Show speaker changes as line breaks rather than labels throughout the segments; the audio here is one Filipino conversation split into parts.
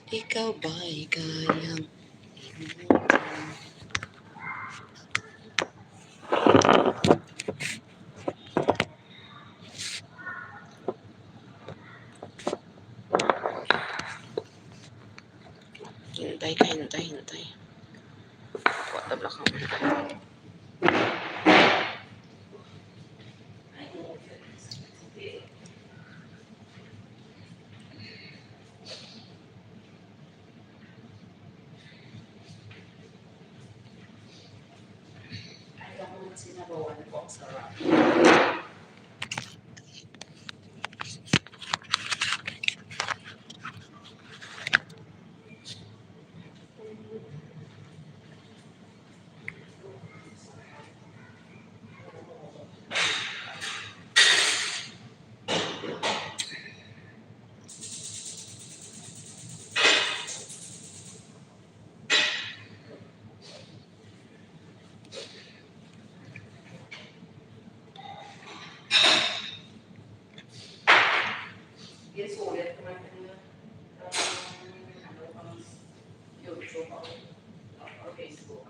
Ikaw ba'y kayang imutin? Hintay ka, hintay. What the block ako.
Sinabawan ko ang sarap. Yes, ulit naman YouTube or Facebook.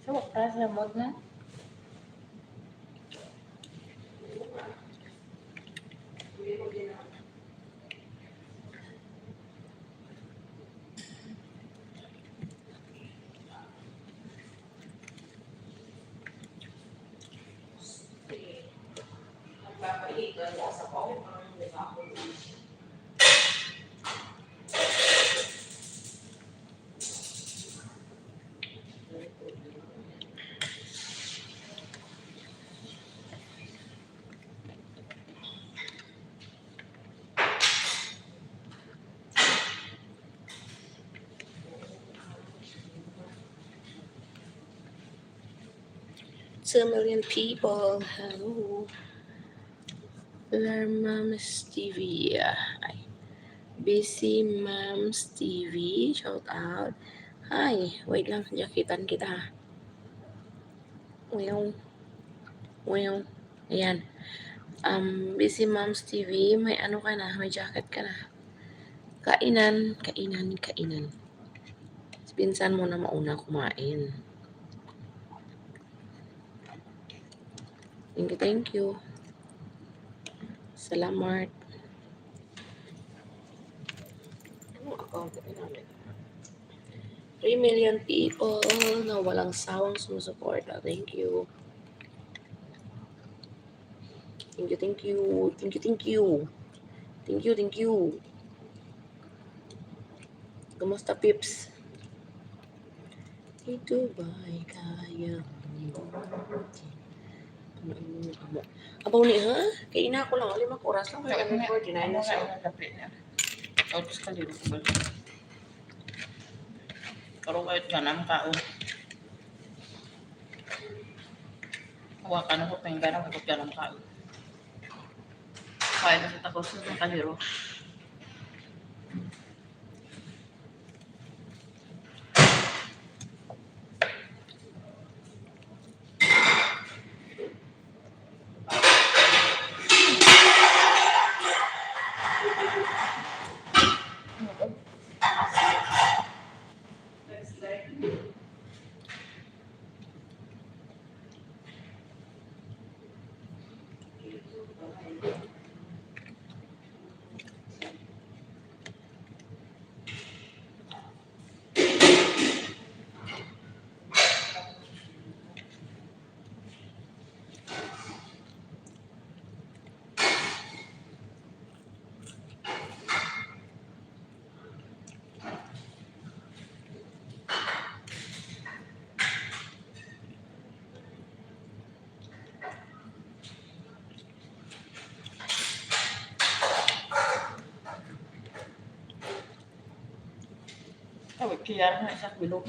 So, para sa mod na?
It's a million people. Hello. Moms TV. Hi. Busy Moms TV. Shout out. Hi. Wait lang. Jakitan kita ha. Well. Ayan. Busy Moms TV. May ano ka na. May jacket ka na. Kainan. Pinsan mo na mauna kumain. Thank you. Salamat. Anong account na namin? 3 million people na walang sawang sumusuporta. Thank you. Thank you. Kumusta, Pips? Ito ba'y kaya mo? Abaw ni ha? Kaya ina ko lang. 5 oras lang. Kaya 49 na siya.
Tapos ka dito ko balik. Karong kahit ka na makaon. Hawakan ako pa yung ganang kapag ka na makaon. Kaya na sa takos ng kaliro. Tawag kiyar na isa bilog.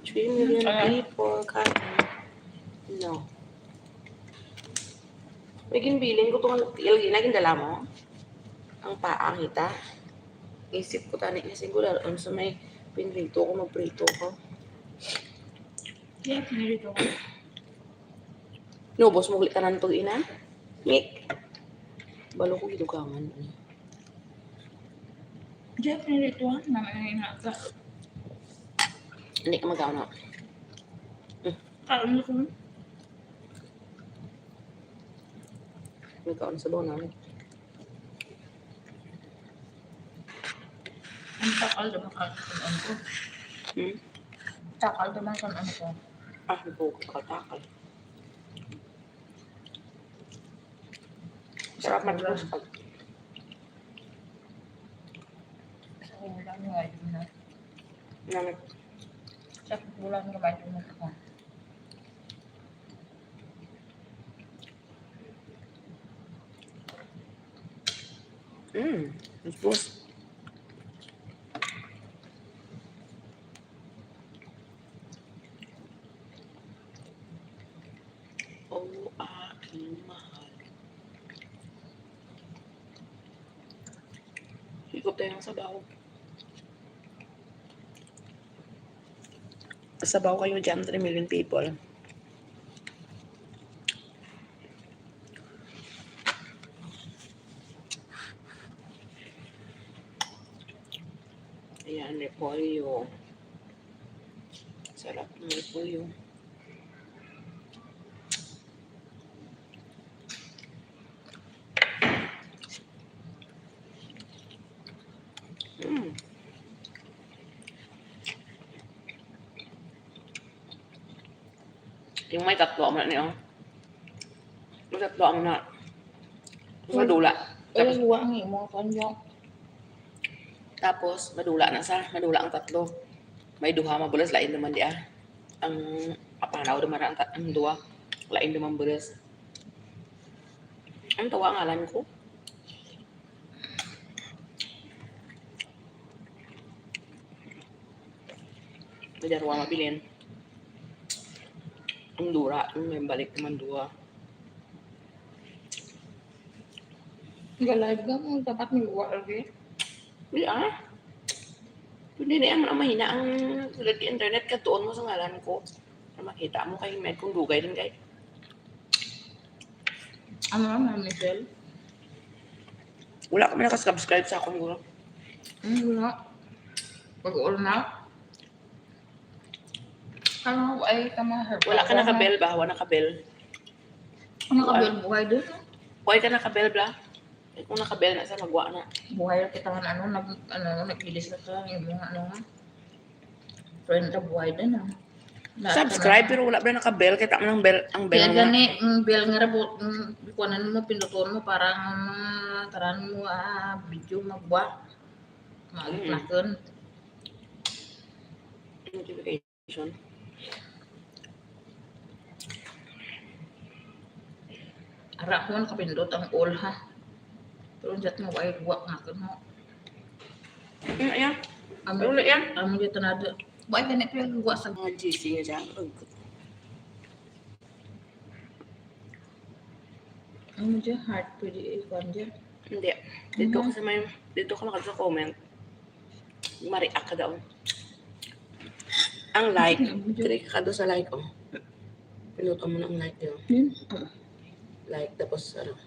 Three million people kanin. No. Naging bilin ko itong naging dala mo. Ang paang kita. Isip ko tani kasi ko lalo sa may pinrito ko, magprito ko.
Yeah, pinirito ko.
Nubos mo ulit ka na nito ina? Mik. Balo ko gidugangan.
Yeah, pinirito ha. Naman na ka.
Hindi ka magawa na.
Kaon ko.
Magawa na sa doon namin.
Ang takal naman ka ko. Takal naman ka ko.
Ah, nagkukal-takal. Sarap matapos pag.
Sa bulan nga yun na.
Namit.
Sa bulan nga ba yun na ako.
Tapos. Oh, aking mahal. Higop tayo ng sabaw. Sabaw kayo dyan, 3 million people. Ayan, repolyo. Sarap ng repolyo. Yung may tatlo mo na niyo. May tatlo mo na. Madula.
Ay, luwa ang imong kanyo.
Tapos, madula ang tatlo. May duha mabulas, lain naman di ah. Ang apanaw naman ang duha. Lain naman bulas. Ang tawa ngalan ko. Madarwa mabilin. Ang dura, may balik naman duha.
Galag ka mo, dapat may luwa lagi.
Hindi ah. Hindi na ang mahina ang tulad ng internet ka tuon mo sa ngalan ko. Na makita mo kay med kung dugay din kay.
Ano naman, Michelle?
Wala kami nakasubscribe sa akong guro.
Wala. Pag-all na. Ano ay kamahar?
Wala ka nakabel ba? Wala nakabel.
Ano kabel buhay doon?
Huwag ka nakabel ba? Kung nakabel na sa magwa na.
Buhay kita nga nagbilis na ka yung mga friend na buhay doon ah.
Subscribe pero wala ba nakabel kaya tama ng bell ang bell
Kaya
mo.
gani, bell nga rabot, kuanan mo, pinutuan mo, parang taran mo, video magwa. Magiplakan.
Notification.
Ara ko man kapindot ang all ha. Pero dyan mo ay guwak nga ka mo.
Ayan. Ano na yan?
Amo dia tanada. Baik kan itu yang gua sa.
Mga GC nga dyan.
Amo dia heart pwede ikon dia.
Hindi. Dito ka sa may, dito ka lang sa comment. Ma-react ka daw. Ang like, click ka doon sa like, oh. Pinuto mo na ang like yun. Like, tapos, ano,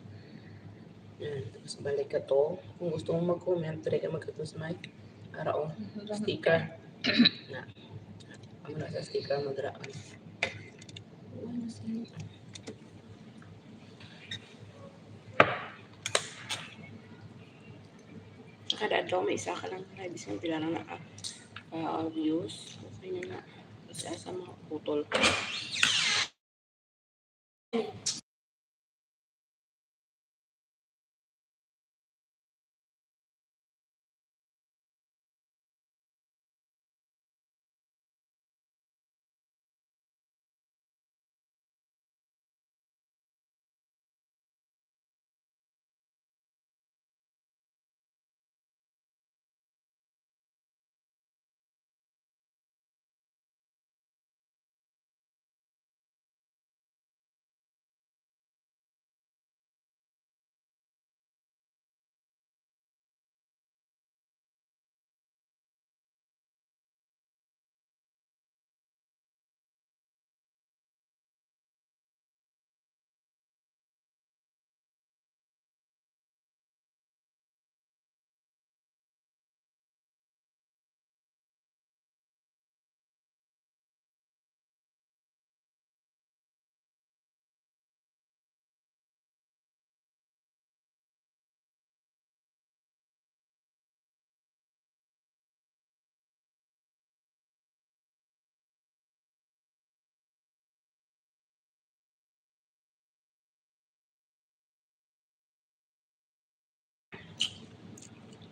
yan, tapos balik ka to. Kung gusto mong mag-comment, try ka magkato sa may, araw, sticker. Na, amo na sa sticker, madraan. Kada adlaw may isa ka lang live isang pila lang na views. Okay na na. Isa sa mga putol.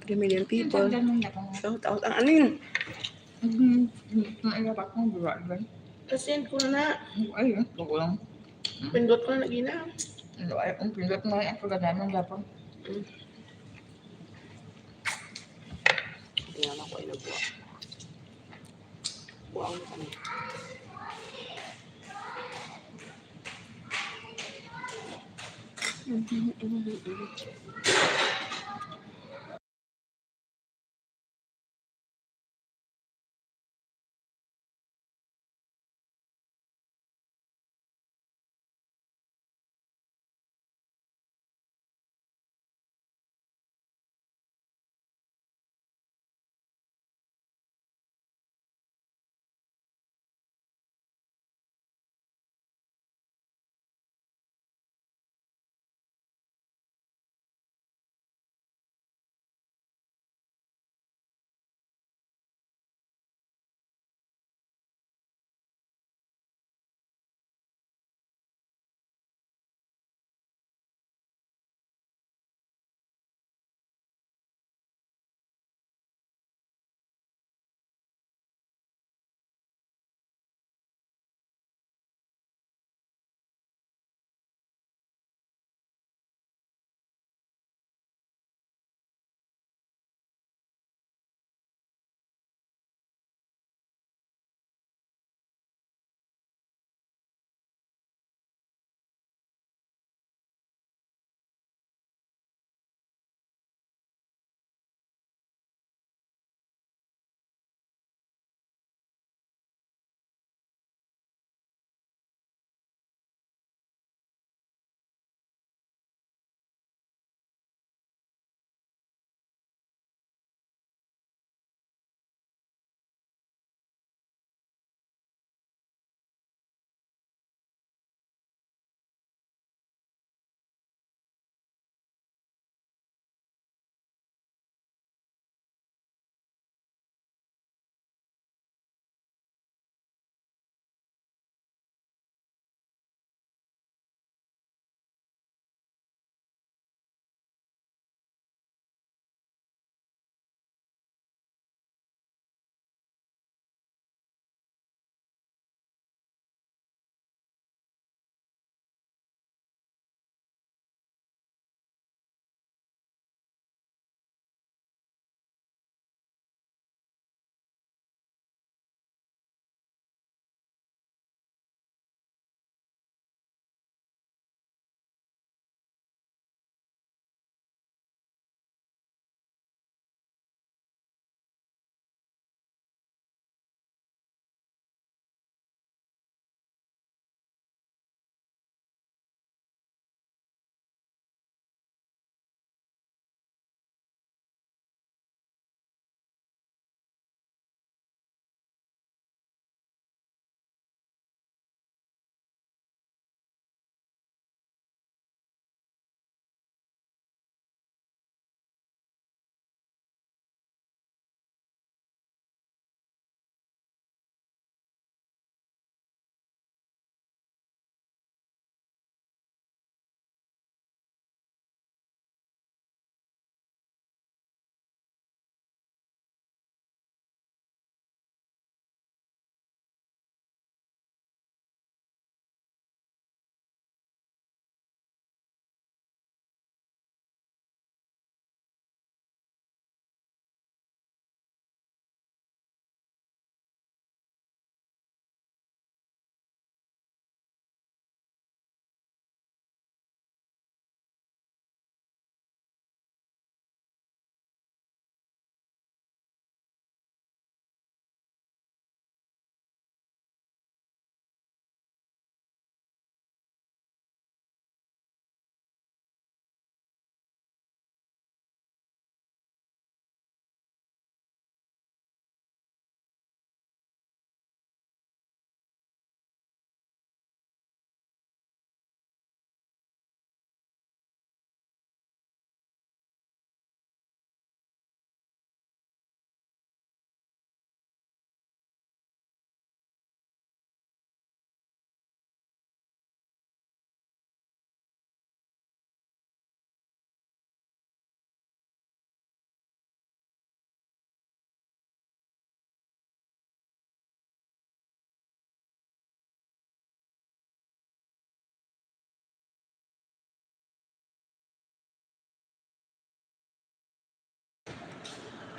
Million people. Shout out ang ano yun?
Naiyapak mo dua ba?
Kasi ko na
Ay, ko lang.
pindot ko na nagina.
Ano ay ang pindot mo ay pagdanaman dapat.
Tingnan ako ay nagbuwa. Buwang mo kami.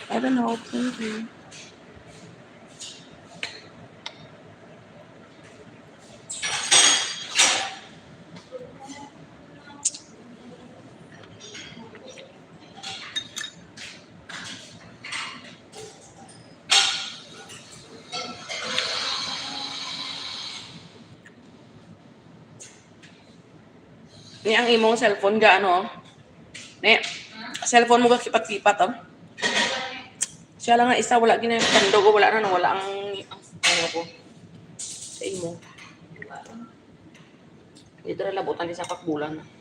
I don't know. Maybe. Ni ang imong cellphone ga ano? Ni cellphone mo ga kipat-kipat oh. Siya lang nga isa wala gina kandog o wala na wala ang ano ko. Sa imo. Dito ra labutan di sa pakbulan.